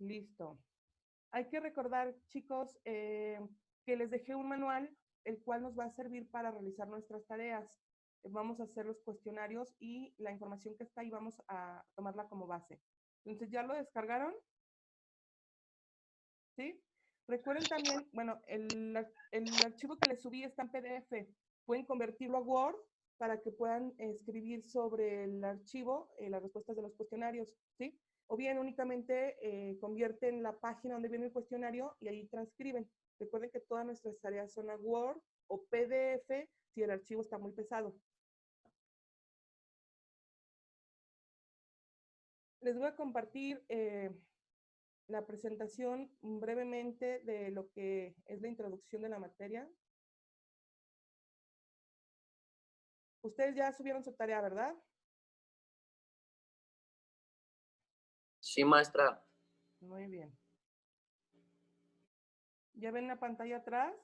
Listo. Hay que recordar, chicos, que les dejé un manual, el cual nos va a servir para realizar nuestras tareas. Vamos a hacer los cuestionarios y la información que está ahí vamos a tomarla como base. Entonces, ¿ya lo descargaron? ¿Sí? Recuerden también, bueno, el archivo que les subí está en PDF. Pueden convertirlo a Word para que puedan escribir sobre el archivo las respuestas de los cuestionarios, ¿sí? O bien únicamente convierten la página donde viene el cuestionario y ahí transcriben. Recuerden que todas nuestras tareas son a Word o PDF si el archivo está muy pesado. Les voy a compartir la presentación brevemente de lo que es la introducción de la materia. Ustedes ya subieron su tarea, ¿verdad? Sí, maestra. Muy bien. ¿Ya ven la pantalla atrás?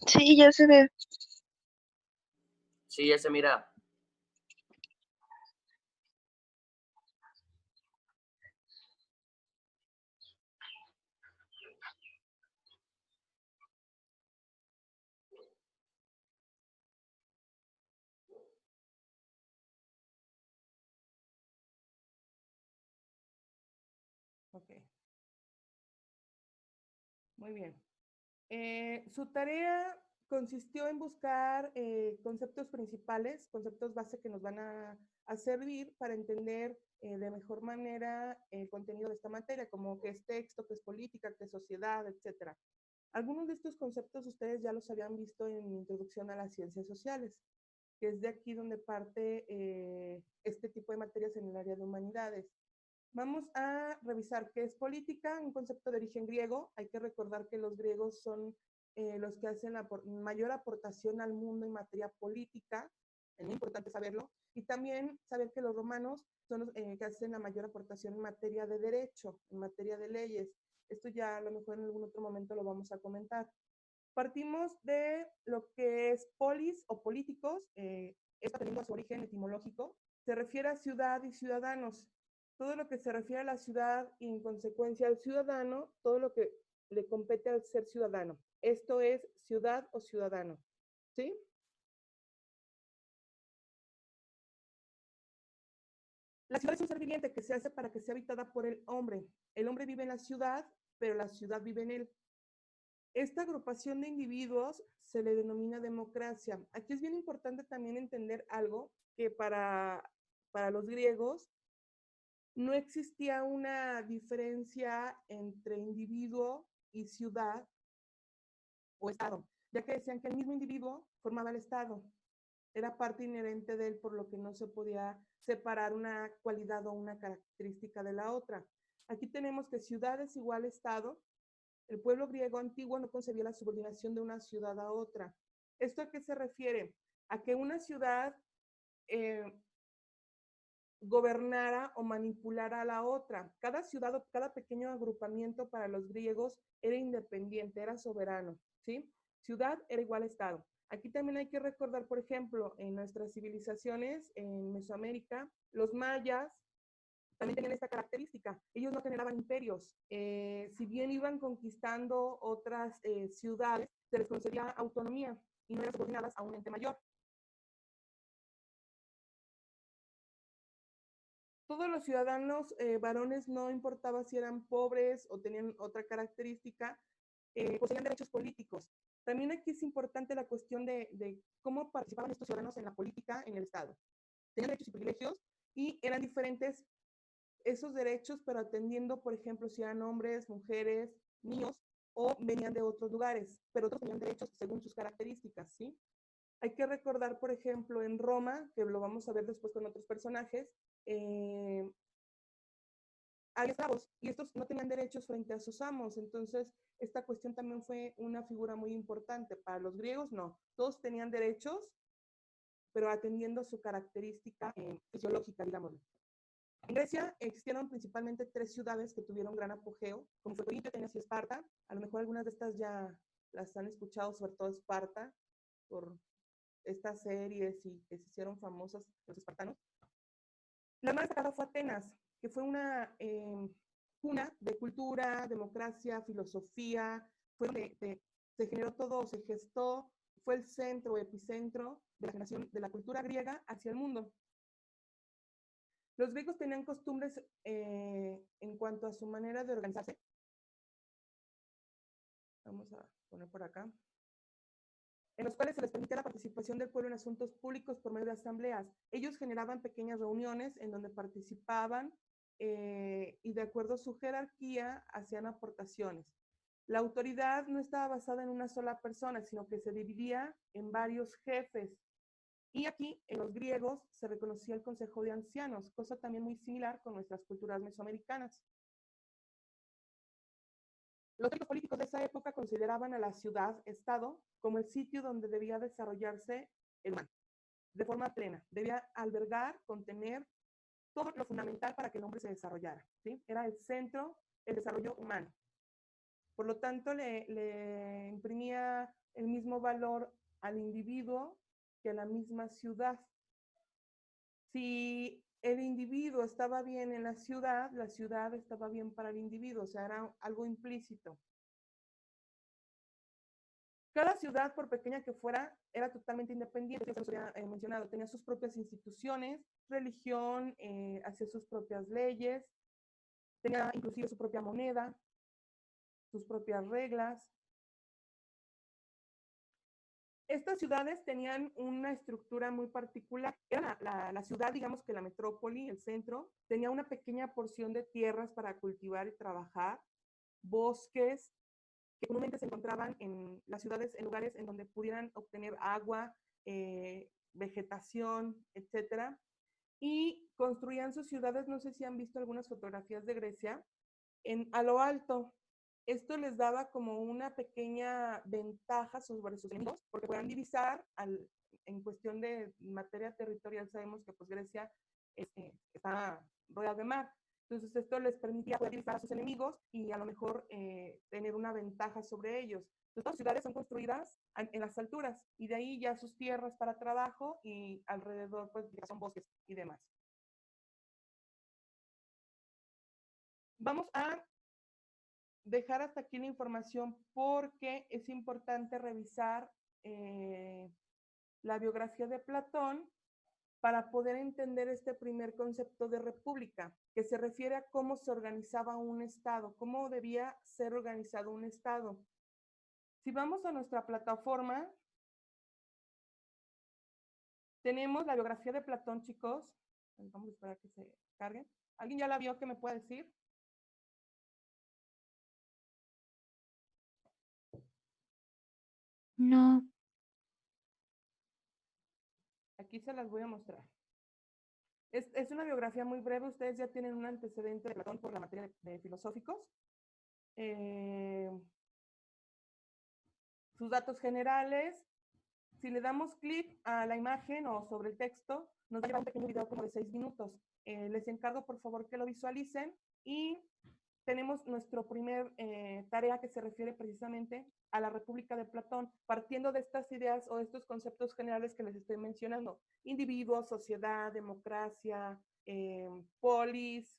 Sí, ya se ve. Sí, ya se mira. Ok. Muy bien. Su tarea consistió en buscar conceptos principales, conceptos base que nos van a servir para entender de mejor manera el contenido de esta materia, como qué es texto, qué es política, qué es sociedad, etcétera. Algunos de estos conceptos ustedes ya los habían visto en Introducción a las Ciencias Sociales, que es de aquí donde parte este tipo de materias en el área de humanidades. Vamos a revisar qué es política, un concepto de origen griego. Hay que recordar que los griegos son los que hacen la mayor aportación al mundo en materia política, es muy importante saberlo, y también saber que los romanos son los que hacen la mayor aportación en materia de derecho, en materia de leyes. Esto ya a lo mejor en algún otro momento lo vamos a comentar. Partimos de lo que es polis o políticos, esto teniendo su origen etimológico, se refiere a ciudad y ciudadanos. Todo lo que se refiere a la ciudad y en consecuencia al ciudadano, todo lo que le compete al ser ciudadano. Esto es ciudad o ciudadano. ¿Sí? La ciudad es un ser viviente que se hace para que sea habitada por el hombre. El hombre vive en la ciudad, pero la ciudad vive en él. Esta agrupación de individuos se le denomina democracia. Aquí es bien importante también entender algo que para los griegos no existía una diferencia entre individuo y ciudad o Estado, ya que decían que el mismo individuo formaba el Estado. Era parte inherente de él, por lo que no se podía separar una cualidad o una característica de la otra. Aquí tenemos que ciudad es igual a Estado. El pueblo griego antiguo no concebía la subordinación de una ciudad a otra. ¿Esto a qué se refiere? A que una ciudad gobernara o manipulara a la otra. Cada ciudad o cada pequeño agrupamiento para los griegos era independiente, era soberano, ¿sí? Ciudad era igual a Estado. Aquí también hay que recordar, por ejemplo, en nuestras civilizaciones, en Mesoamérica, los mayas también tenían esta característica. Ellos no generaban imperios. Si bien iban conquistando otras ciudades, se les concedía autonomía y no eran subordinadas a un ente mayor. Todos los ciudadanos varones, no importaba si eran pobres o tenían otra característica, poseían derechos políticos. También aquí es importante la cuestión de cómo participaban estos ciudadanos en la política en el Estado. Tenían derechos y privilegios y eran diferentes esos derechos, pero atendiendo, por ejemplo, si eran hombres, mujeres, niños, o venían de otros lugares, pero otros tenían derechos según sus características, ¿sí? Hay que recordar, por ejemplo, en Roma, que lo vamos a ver después con otros personajes, hay esclavos y estos no tenían derechos frente a sus amos. Entonces, esta cuestión también fue una figura muy importante. Para los griegos, no. Todos tenían derechos, pero atendiendo a su característica fisiológica, digamos. En Grecia existieron principalmente 3 ciudades que tuvieron gran apogeo, como fue Corinto, Atenas y Esparta. A lo mejor algunas de estas ya las han escuchado, sobre todo Esparta, por estas series y que se hicieron famosas los espartanos. La más destacada fue Atenas, que fue una cuna de cultura, democracia, filosofía, fue donde se generó todo, se gestó, fue el centro, epicentro de la generación de la cultura griega hacia el mundo. Los griegos tenían costumbres en cuanto a su manera de organizarse. Vamos a poner por acá. En los cuales se les permitía la participación del pueblo en asuntos públicos por medio de asambleas. Ellos generaban pequeñas reuniones en donde participaban y de acuerdo a su jerarquía hacían aportaciones. La autoridad no estaba basada en una sola persona, sino que se dividía en varios jefes. Y aquí, en los griegos, se reconocía el consejo de ancianos, cosa también muy similar con nuestras culturas mesoamericanas. Los teóricos políticos de esa época consideraban a la ciudad-estado como el sitio donde debía desarrollarse el humano, de forma plena. Debía albergar, contener todo lo fundamental para que el hombre se desarrollara, ¿sí? Era el centro, el desarrollo humano. Por lo tanto, le imprimía el mismo valor al individuo que a la misma ciudad. Si el individuo estaba bien en la ciudad estaba bien para el individuo, o sea, era algo implícito. Cada ciudad, por pequeña que fuera, era totalmente independiente, como se había mencionado, tenía sus propias instituciones, religión, hacía sus propias leyes, tenía inclusive su propia moneda, sus propias reglas. Estas ciudades tenían una estructura muy particular. Era la ciudad, digamos que la metrópoli, el centro, tenía una pequeña porción de tierras para cultivar y trabajar, bosques, que comúnmente se encontraban en las ciudades, en lugares en donde pudieran obtener agua, vegetación, etcétera. Y construían sus ciudades, no sé si han visto algunas fotografías de Grecia, a lo alto. Esto les daba como una pequeña ventaja sobre sus enemigos, porque podían divisar en cuestión de materia territorial. Sabemos que pues Grecia está rodeada de mar. Entonces esto les permitía poder divisar a sus enemigos y a lo mejor tener una ventaja sobre ellos. Entonces, todas las ciudades son construidas en las alturas y de ahí ya sus tierras para trabajo y alrededor pues son bosques y demás. Vamos a dejar hasta aquí la información porque es importante revisar la biografía de Platón para poder entender este primer concepto de república, que se refiere a cómo se organizaba un Estado, cómo debía ser organizado un Estado. Si vamos a nuestra plataforma, tenemos la biografía de Platón, chicos. Vamos a esperar que se cargue. ¿Alguien ya la vio? ¿Qué me puede decir? No. Aquí se las voy a mostrar. Es una biografía muy breve. Ustedes ya tienen un antecedente de Platón por la materia de filosóficos. Sus datos generales. Si le damos clic a la imagen o sobre el texto, nos va a llevar un pequeño video como de 6 minutos. Les encargo, por favor, que lo visualicen. Y tenemos nuestro primer tarea que se refiere precisamente a la República de Platón, partiendo de estas ideas o de estos conceptos generales que les estoy mencionando. Individuo, sociedad, democracia, polis,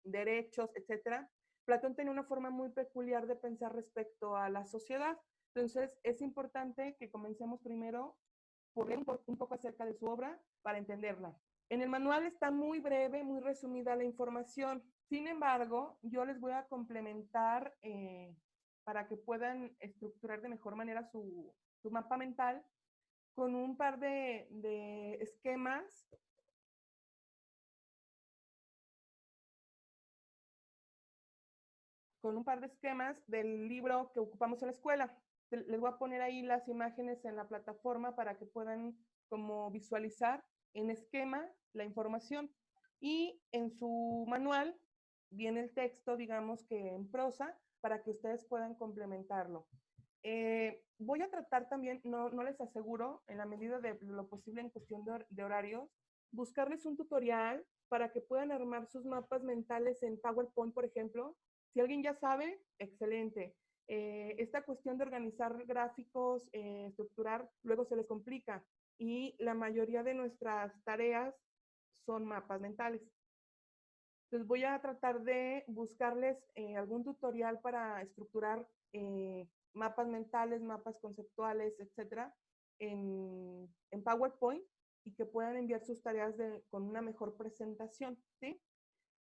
derechos, etcétera. Platón tenía una forma muy peculiar de pensar respecto a la sociedad. Entonces, es importante que comencemos primero por leer un poco acerca de su obra para entenderla. En el manual está muy breve, muy resumida la información. Sin embargo, yo les voy a complementar para que puedan estructurar de mejor manera su mapa mental con un par de esquemas del libro que ocupamos en la escuela. Les voy a poner ahí las imágenes en la plataforma para que puedan como visualizar en esquema la información. Y en su manual viene el texto, digamos que en prosa, para que ustedes puedan complementarlo. Voy a tratar también, no les aseguro, en la medida de lo posible en cuestión de horarios, buscarles un tutorial para que puedan armar sus mapas mentales en PowerPoint, por ejemplo. Si alguien ya sabe, excelente. Esta cuestión de organizar gráficos, estructurar, luego se les complica y la mayoría de nuestras tareas son mapas mentales. Entonces voy a tratar de buscarles algún tutorial para estructurar mapas mentales, mapas conceptuales, etcétera, en PowerPoint y que puedan enviar sus tareas con una mejor presentación, ¿sí?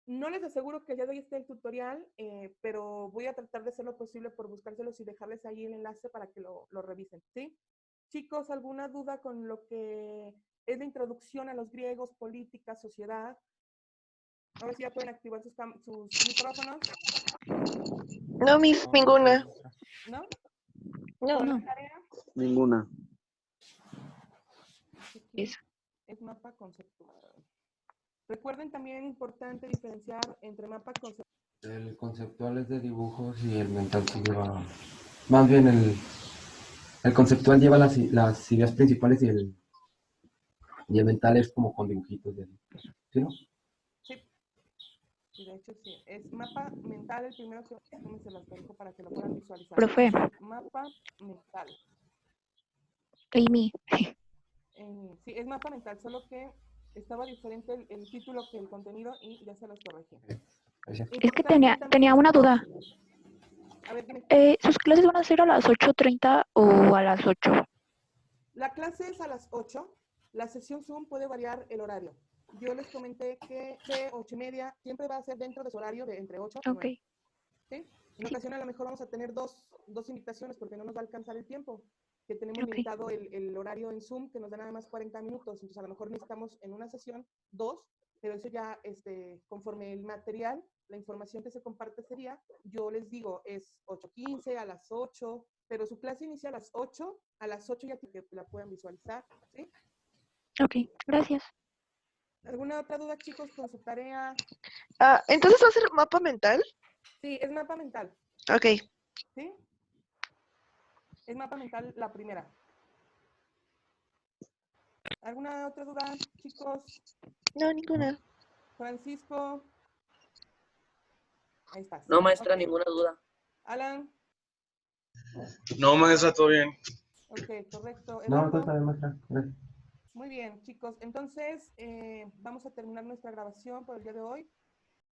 No les aseguro que ya de hoy esté el tutorial, pero voy a tratar de hacer lo posible por buscárselos y dejarles ahí el enlace para que lo revisen, ¿sí? Chicos, ¿alguna duda con lo que es la introducción a los griegos, política, sociedad? A ver si ya pueden activar sus micrófonos. No, Miss, ninguna. ¿No? No. ¿Con la tarea? Ninguna. Aquí es mapa conceptual. Recuerden también importante diferenciar entre mapa conceptual. El conceptual es de dibujos y el mental sí lleva. Más bien el conceptual lleva las ideas principales y el mental es como con dibujitos. ¿Sí, no? Sí, de hecho sí. Es mapa mental el primero que se las dejo para que lo puedan visualizar. Profe. Mapa mental. Amy. Sí, es mapa mental, solo que estaba diferente el título que el contenido y ya se los corregí. Es que tenía una duda. A ver, dime. ¿Sus clases van a ser a las 8:30 o a las 8? La clase es a las 8. La sesión Zoom puede variar el horario. Yo les comenté que de 8:30 siempre va a ser dentro de su horario de entre 8 y 9. Ok. ¿Sí? En ocasión a lo mejor vamos a tener dos invitaciones porque no nos va a alcanzar el tiempo, que tenemos Ok. limitado el horario en Zoom, que nos da nada más 40 minutos, entonces a lo mejor necesitamos en una sesión 2, pero eso ya, conforme el material, la información que se comparte sería, yo les digo, es 8:15, a las 8, pero su clase inicia a las 8 ya que la puedan visualizar, ¿sí? Ok, gracias. ¿Alguna otra duda, chicos, con su tarea? Entonces va a ser mapa mental. Sí, es mapa mental. Ok. ¿Sí? Es mapa mental la primera. ¿Alguna otra duda, chicos? No, ninguna. Francisco. Ahí estás. No, maestra, Ok. ninguna duda. Alan. No, maestra, todo bien. Ok, correcto. No, Eduardo. todo está bien, maestra. Gracias. Muy bien, chicos. Entonces, vamos a terminar nuestra grabación por el día de hoy.